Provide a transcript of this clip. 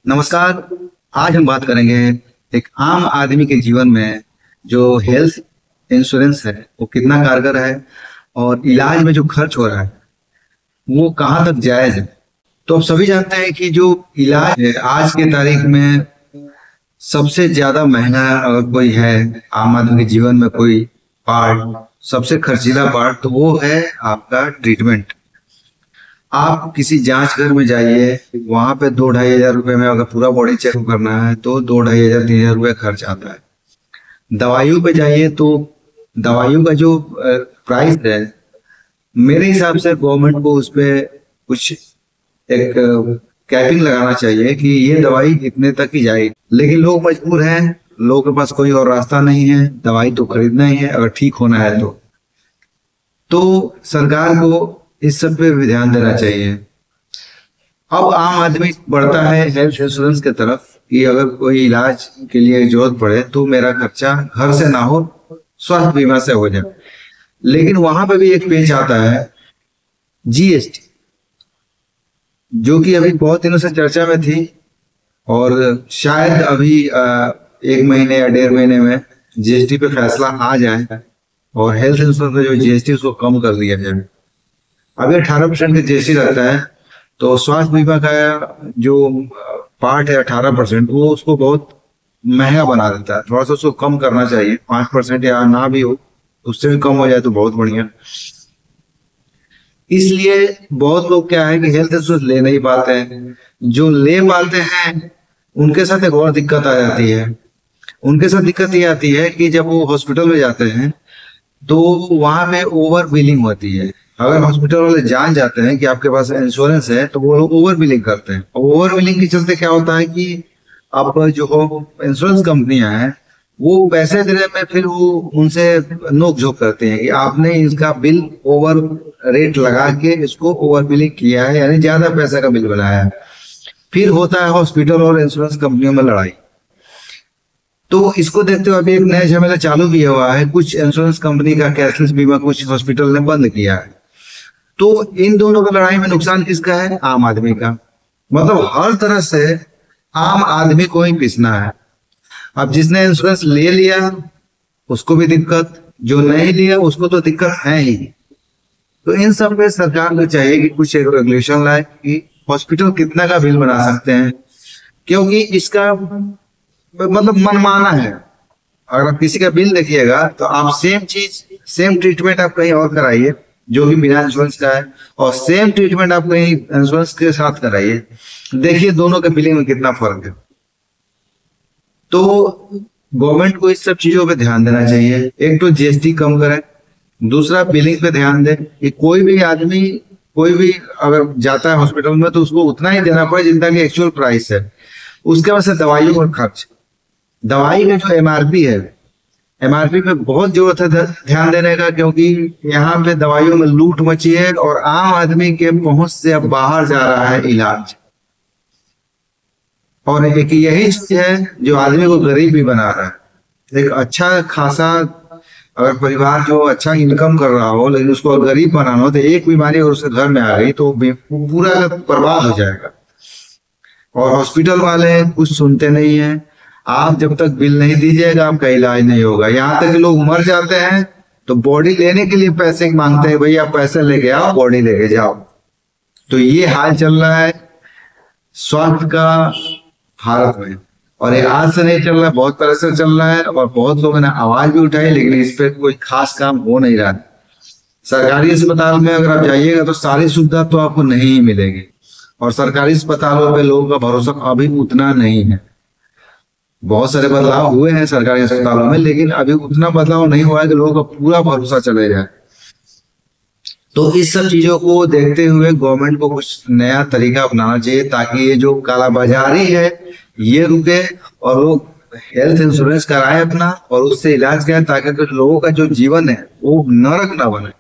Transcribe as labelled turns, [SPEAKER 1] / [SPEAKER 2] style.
[SPEAKER 1] नमस्कार। आज हम बात करेंगे एक आम आदमी के जीवन में जो हेल्थ इंश्योरेंस है वो कितना कारगर है और इलाज में जो खर्च हो रहा है वो कहाँ तक जायज है। तो आप सभी जानते हैं कि जो इलाज है आज के तारीख में सबसे ज्यादा महंगा अगर कोई है आम आदमी के जीवन में कोई पार्ट, सबसे खर्चीला पार्ट तो वो है आपका ट्रीटमेंट। आप किसी जांच घर में जाइए, वहां पे 2-2.5 हजार रुपए में अगर पूरा बॉडी चेकअप करना है तो 2-2.5 हजार 3 हजार रुपये खर्च आता है। दवाइयों पे जाइए तो दवाइयों का जो प्राइस है, मेरे हिसाब से गवर्नमेंट को उस पे कुछ एक कैपिंग लगाना चाहिए कि ये दवाई इतने तक ही जाएगी। लेकिन लोग मजबूर हैं, लोगों के पास कोई और रास्ता नहीं है, दवाई तो खरीदना ही है अगर ठीक होना है तो सरकार को इस सब पे भी ध्यान देना चाहिए। अब आम आदमी बढ़ता है हेल्थ इंश्योरेंस की तरफ कि अगर कोई इलाज के लिए जरूरत पड़े तो मेरा खर्चा घर से ना हो, स्वास्थ्य बीमा से हो जाए। लेकिन वहां पे भी एक पेच आता है, जीएसटी, जो कि अभी बहुत दिनों से चर्चा में थी और शायद अभी 1 महीने या 1.5 महीने में जीएसटी पे फैसला आ जाए और हेल्थ इंश्योरेंस का जो जीएसटी उसको कम कर दिया जाए। अभी 18% का जीएसटी रहता है तो स्वास्थ्य बीमा का जो पार्ट है 18% वो उसको बहुत महंगा बना देता है। थोड़ा सा उसको कम करना चाहिए, 5% या ना भी हो, उससे भी कम हो जाए तो बहुत बढ़िया। इसलिए बहुत लोग क्या है कि हेल्थ इंश्योरेंस ले नहीं पाते हैं। जो ले पाते हैं उनके साथ एक और दिक्कत आ जाती है। उनके साथ दिक्कत ये आती है कि जब वो हॉस्पिटल में जाते हैं तो वहां पे ओवर बिलिंग होती है। अगर हॉस्पिटल वाले जान जाते हैं कि आपके पास इंश्योरेंस है तो वो लोग ओवर बिलिंग करते हैं। ओवर बिलिंग के चलते क्या होता है कि अब जो इंश्योरेंस कंपनियां हैं वो पैसे देने में फिर वो उनसे नोक झोंक करते हैं कि आपने इसका बिल ओवर रेट लगा के इसको ओवर बिलिंग किया है, यानी ज्यादा पैसे का बिल बनाया है। फिर होता है हॉस्पिटल और इंश्योरेंस कंपनियों में लड़ाई। तो इसको देखते हुए अभी एक नया झमेला चालू भी हुआ है, कुछ इंश्योरेंस कंपनी का कैशलेस बीमा कुछ हॉस्पिटल ने बंद किया है। तो इन दोनों की लड़ाई में नुकसान किसका है? आम आदमी का। मतलब हर तरह से आम आदमी को ही पिसना है। अब जिसने इंश्योरेंस ले लिया उसको भी दिक्कत, जो नहीं लिया उसको तो दिक्कत है ही। तो इन सब पे सरकार को चाहिए कि कुछ एक रेगुलेशन लाए कि हॉस्पिटल कितना का बिल बना सकते हैं, क्योंकि इसका मतलब मनमाना है। अगर आप किसी का बिल देखिएगा तो आप सेम चीज, सेम ट्रीटमेंट आप कहीं और कराइए जो कि बिना इंश्योरेंस का है, और सेम ट्रीटमेंट आप कहीं इंश्योरेंस के साथ कराइए, देखिए दोनों के बिलिंग में कितना फर्क है। तो गवर्नमेंट को इस सब चीजों पे ध्यान देना चाहिए। एक तो जीएसटी कम करे, दूसरा बिलिंग पे ध्यान दे कि कोई भी आदमी कोई भी अगर जाता है हॉस्पिटल में तो उसको उतना ही देना पड़े जितना कि एक्चुअल प्राइस है। उसके बाद से दवाइयों और खर्च, दवाई का जो एमआरपी है, एमआरपी पे बहुत जरूरत है ध्यान देने का, क्योंकि यहाँ पे दवाइयों में लूट मची है और आम आदमी के पहुंच से अब बाहर जा रहा है इलाज। और एक यही चीज है जो आदमी को गरीब भी बना रहा है। एक अच्छा खासा अगर परिवार जो अच्छा इनकम कर रहा हो लेकिन उसको गरीब बनाना हो तो एक बीमारी अगर उसके घर में आ गई तो पूरा बर्बाद हो जाएगा। और हॉस्पिटल वाले कुछ सुनते नहीं है। आप जब तक बिल नहीं दीजिएगा आपका इलाज नहीं होगा। यहाँ तक कि लोग मर जाते हैं तो बॉडी लेने के लिए पैसे मांगते हैं, भैया पैसे लेके आओ, बॉडी लेके जाओ। तो ये हाल चल रहा है स्वास्थ्य का भारत में, और ये आज से नहीं चल रहा है, बहुत पहले से चल रहा है और बहुत लोगों ने आवाज भी उठाई, लेकिन इस पे कोई खास काम हो नहीं रहा। सरकारी अस्पताल में अगर आप जाइएगा तो सारी सुविधा तो आपको नहीं मिलेगी, और सरकारी अस्पतालों पे लोगों का भरोसा अभी उतना नहीं है। बहुत सारे बदलाव हुए हैं सरकारी अस्पतालों में, लेकिन अभी उतना बदलाव नहीं हुआ है कि लोगों का पूरा भरोसा चले जाए। तो इस सब चीजों को देखते हुए गवर्नमेंट को कुछ नया तरीका अपनाना चाहिए ताकि ये जो कालाबाजारी है ये रुके और लोग हेल्थ इंश्योरेंस कराएं अपना और उससे इलाज कराएं, ताकि लोगों का जो जीवन है वो नरक ना बने।